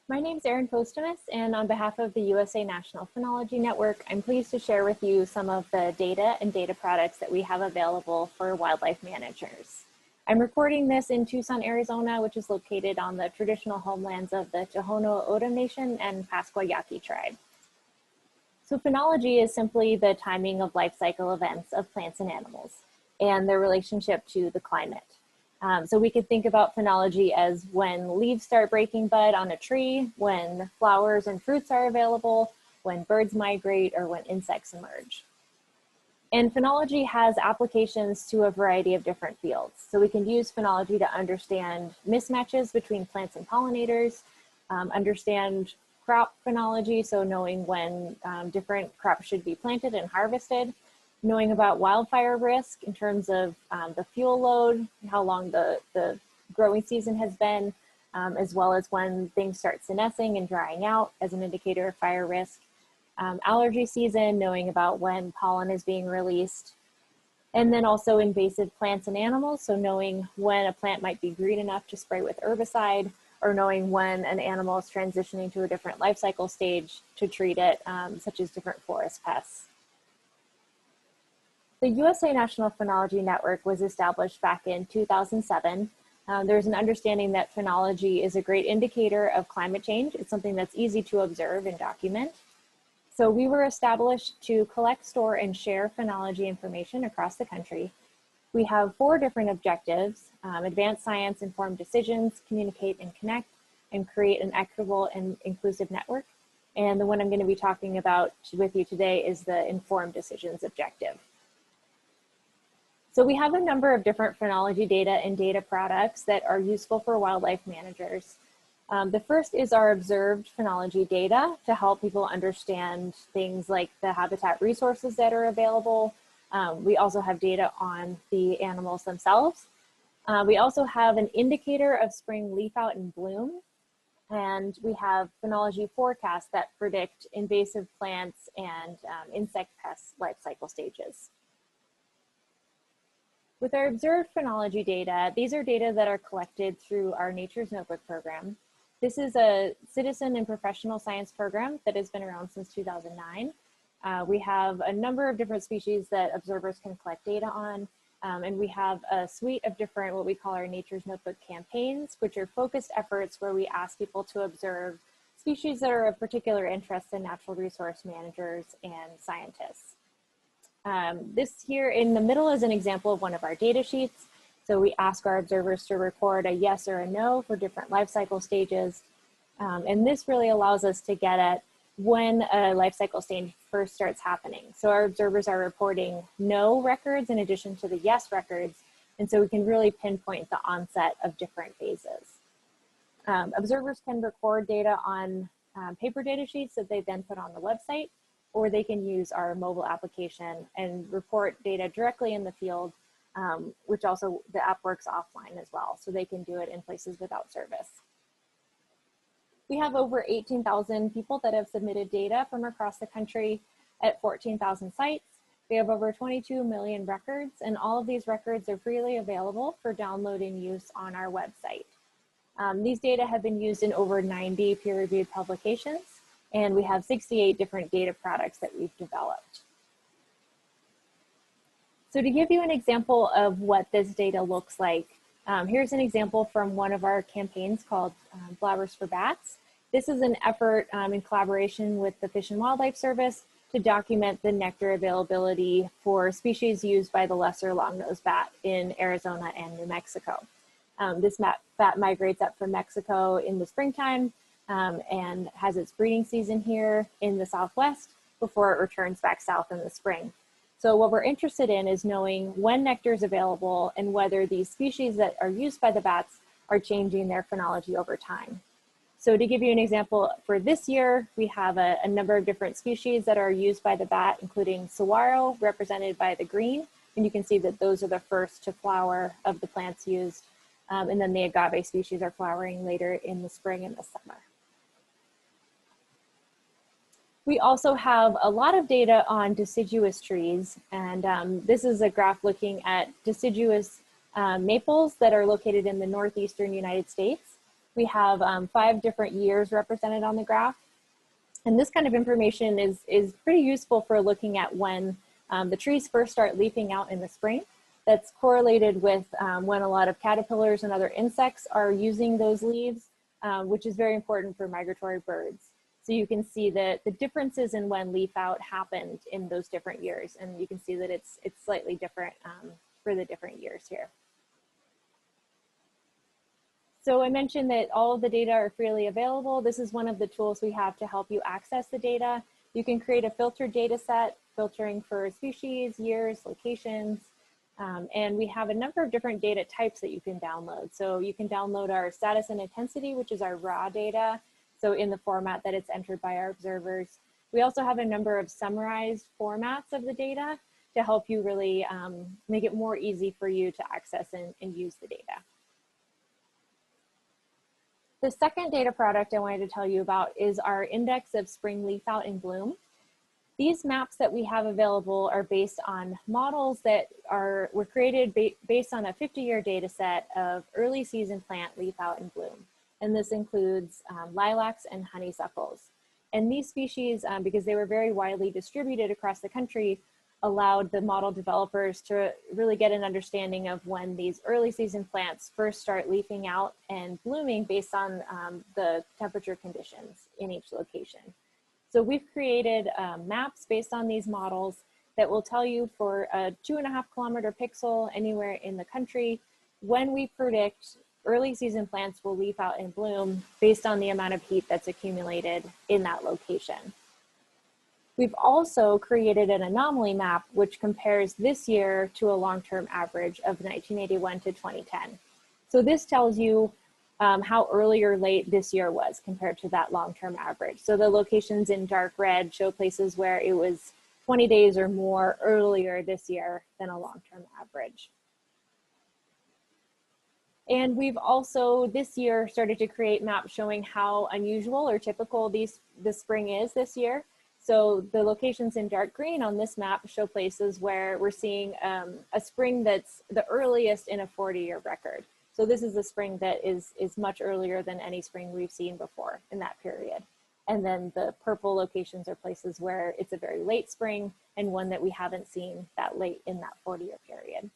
My name is Erin Postumus, and on behalf of the USA National Phenology Network, I'm pleased to share with you some of the data and data products that we have available for wildlife managers. I'm recording this in Tucson, Arizona, which is located on the traditional homelands of the Tohono O'odham Nation and Pascua Yaqui tribe. So phenology is simply the timing of life cycle events of plants and animals and their relationship to the climate. So we could think about phenology as when leaves start breaking bud on a tree, when flowers and fruits are available, when birds migrate, or when insects emerge. And phenology has applications to a variety of different fields. So we can use phenology to understand mismatches between plants and pollinators, understand crop phenology, so knowing when different crops should be planted and harvested, knowing about wildfire risk in terms of the fuel load, how long the growing season has been, as well as when things start senescing and drying out as an indicator of fire risk. Allergy season, knowing about when pollen is being released. And then also invasive plants and animals, so knowing when a plant might be green enough to spray with herbicide, or knowing when an animal is transitioning to a different life cycle stage to treat it, such as different forest pests. The USA National Phenology Network was established back in 2007. There's an understanding that phenology is a great indicator of climate change. It's something that's easy to observe and document. So we were established to collect, store, and share phenology information across the country. We have 4 different objectives: advance science, inform decisions, communicate and connect, and create an equitable and inclusive network. And the one I'm going to be talking about with you today is the informed decisions objective. So we have a number of different phenology data and data products that are useful for wildlife managers. The first is our observed phenology data to help people understand things like the habitat resources that are available. We also have data on the animals themselves. We also have an indicator of spring leaf out and bloom. And we have phenology forecasts that predict invasive plants and insect pest life cycle stages. With our observed phenology data, these are data that are collected through our Nature's Notebook program. This is a citizen and professional science program that has been around since 2009. We have a number of different species that observers can collect data on, and we have a suite of different, what we call our Nature's Notebook campaigns, which are focused efforts where we ask people to observe species that are of particular interest to natural resource managers and scientists. This here in the middle is an example of one of our data sheets. So we ask our observers to record a yes or a no for different life cycle stages. And this really allows us to get at when a life cycle stage first starts happening. So our observers are reporting no records in addition to the yes records. And so we can really pinpoint the onset of different phases. Observers can record data on paper data sheets that they then put on the website, or they can use our mobile application and report data directly in the field, which also the app works offline as well, so they can do it in places without service. We have over 18,000 people that have submitted data from across the country at 14,000 sites. We have over 22 million records, and all of these records are freely available for download and use on our website. These data have been used in over 90 peer-reviewed publications, and we have 68 different data products that we've developed. So to give you an example of what this data looks like, here's an example from one of our campaigns called Flowers for Bats. This is an effort in collaboration with the Fish and Wildlife Service to document the nectar availability for species used by the lesser long-nosed bat in Arizona and New Mexico. This bat migrates up from Mexico in the springtime and has its breeding season here in the Southwest before it returns back south in the spring. So what we're interested in is knowing when nectar is available and whether these species that are used by the bats are changing their phenology over time. So to give you an example, for this year, we have a number of different species that are used by the bat, including saguaro, represented by the green. And you can see that those are the first to flower of the plants used. And then the agave species are flowering later in the spring and the summer. We also have a lot of data on deciduous trees. And this is a graph looking at deciduous maples that are located in the northeastern United States. We have 5 different years represented on the graph. And this kind of information is pretty useful for looking at when the trees first start leafing out in the spring. That's correlated with when a lot of caterpillars and other insects are using those leaves, which is very important for migratory birds. So you can see that the differences in when leaf out happened in those different years. And you can see that it's slightly different for the different years here. So I mentioned that all of the data are freely available. This is one of the tools we have to help you access the data. You can create a filtered data set, filtering for species, years, locations, and we have a number of different data types that you can download. So you can download our status and intensity, which is our raw data, so in the format that it's entered by our observers. We also have a number of summarized formats of the data to help you really make it more easy for you to access and use the data. The second data product I wanted to tell you about is our index of spring leaf out and bloom. These maps that we have available are based on models that were created based on a 50-year data set of early season plant leaf out and bloom. And this includes lilacs and honeysuckles. And these species, because they were very widely distributed across the country, allowed the model developers to really get an understanding of when these early season plants first start leafing out and blooming based on the temperature conditions in each location. So we've created maps based on these models that will tell you for a 2.5 kilometer pixel anywhere in the country when we predict early season plants will leaf out and bloom based on the amount of heat that's accumulated in that location. We've also created an anomaly map which compares this year to a long-term average of 1981 to 2010. So this tells you how early or late this year was compared to that long-term average. So the locations in dark red show places where it was 20 days or more earlier this year than a long-term average. And we've also this year started to create maps showing how unusual or typical the spring is this year. So the locations in dark green on this map show places where we're seeing a spring that's the earliest in a 40-year record. So this is a spring that is much earlier than any spring we've seen before in that period. And then the purple locations are places where it's a very late spring and one that we haven't seen that late in that 40-year period.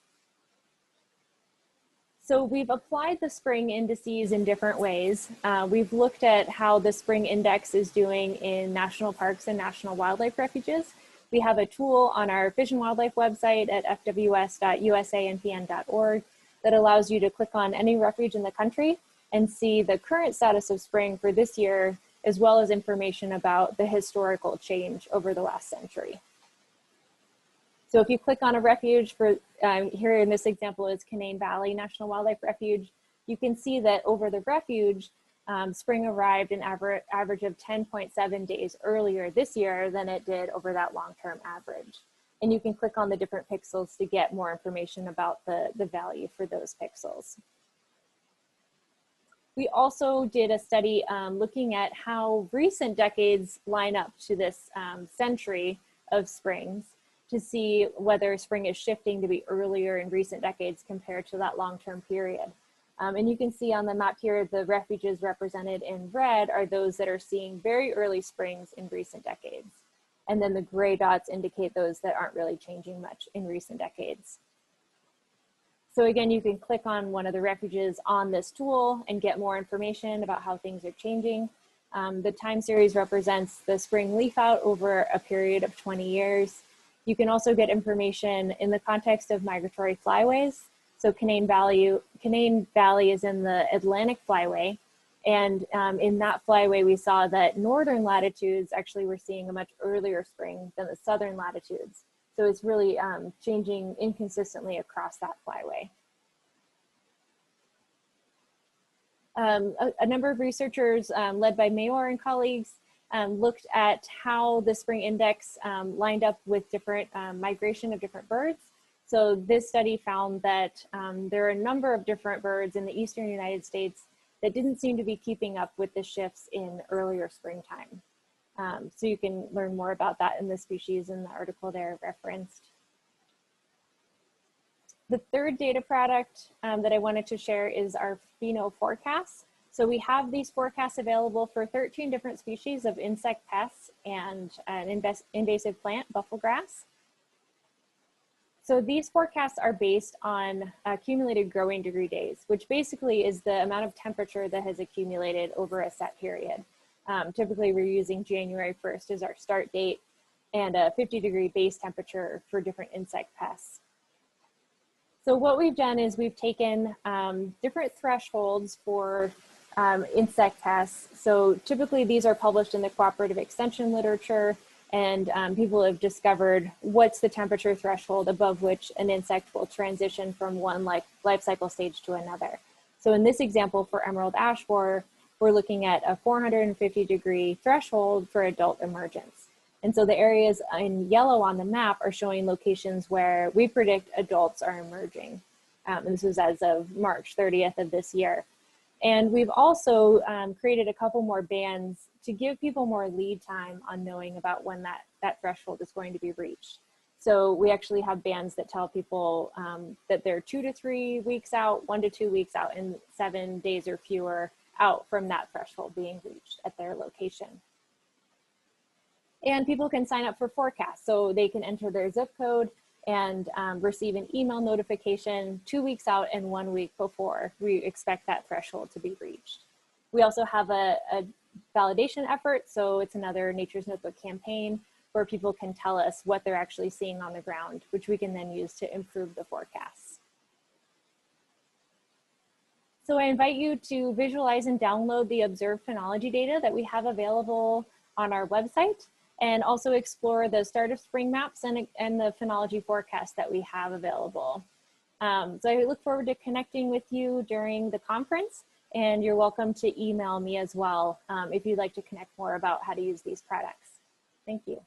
So we've applied the spring indices in different ways. We've looked at how the spring index is doing in national parks and national wildlife refuges. We have a tool on our Fish and Wildlife website at fws.usa-NPN.org that allows you to click on any refuge in the country and see the current status of spring for this year, as well as information about the historical change over the last century. So if you click on a refuge for, here in this example is Canaan Valley National Wildlife Refuge, you can see that over the refuge, spring arrived an average of 10.7 days earlier this year than it did over that long-term average. And you can click on the different pixels to get more information about the value for those pixels. We also did a study looking at how recent decades line up to this century of springs, to see whether spring is shifting to be earlier in recent decades compared to that long-term period. And you can see on the map here, the refuges represented in red are those that are seeing very early springs in recent decades. And then the gray dots indicate those that aren't really changing much in recent decades. So again, you can click on one of the refuges on this tool and get more information about how things are changing. The time series represents the spring leaf out over a period of 20 years. You can also get information in the context of migratory flyways. So Canaan Valley is in the Atlantic flyway. And in that flyway, we saw that northern latitudes actually were seeing a much earlier spring than the southern latitudes. So it's really changing inconsistently across that flyway. A number of researchers led by Mayor and colleagues looked at how the spring index lined up with different migration of different birds. So this study found that there are a number of different birds in the eastern United States that didn't seem to be keeping up with the shifts in earlier springtime. So you can learn more about that in the species in the article there referenced. The third data product that I wanted to share is our Pheno Forecasts. So we have these forecasts available for 13 different species of insect pests and an invasive plant, bufflegrass. So these forecasts are based on accumulated growing degree days, which basically is the amount of temperature that has accumulated over a set period. Typically, we're using January 1st as our start date and a 50-degree base temperature for different insect pests. So what we've done is we've taken different thresholds for insect pests. So typically these are published in the cooperative extension literature, and people have discovered what's the temperature threshold above which an insect will transition from one life cycle stage to another. So in this example for emerald ash borer, we're looking at a 450-degree threshold for adult emergence. And so the areas in yellow on the map are showing locations where we predict adults are emerging. And this was as of March 30th of this year. And we've also created a couple more bands to give people more lead time on knowing about when that threshold is going to be reached. So we actually have bands that tell people that they're 2 to 3 weeks out, 1 to 2 weeks out, and 7 days or fewer out from that threshold being reached at their location. And people can sign up for forecasts. So they can enter their zip code and receive an email notification 2 weeks out and 1 week before we expect that threshold to be reached. We also have a validation effort. So it's another Nature's Notebook campaign where people can tell us what they're actually seeing on the ground, which we can then use to improve the forecasts. So I invite you to visualize and download the observed phenology data that we have available on our website, and also explore the start of spring maps and the phenology forecast that we have available. So I look forward to connecting with you during the conference, and you're welcome to email me as well if you'd like to connect more about how to use these products. Thank you.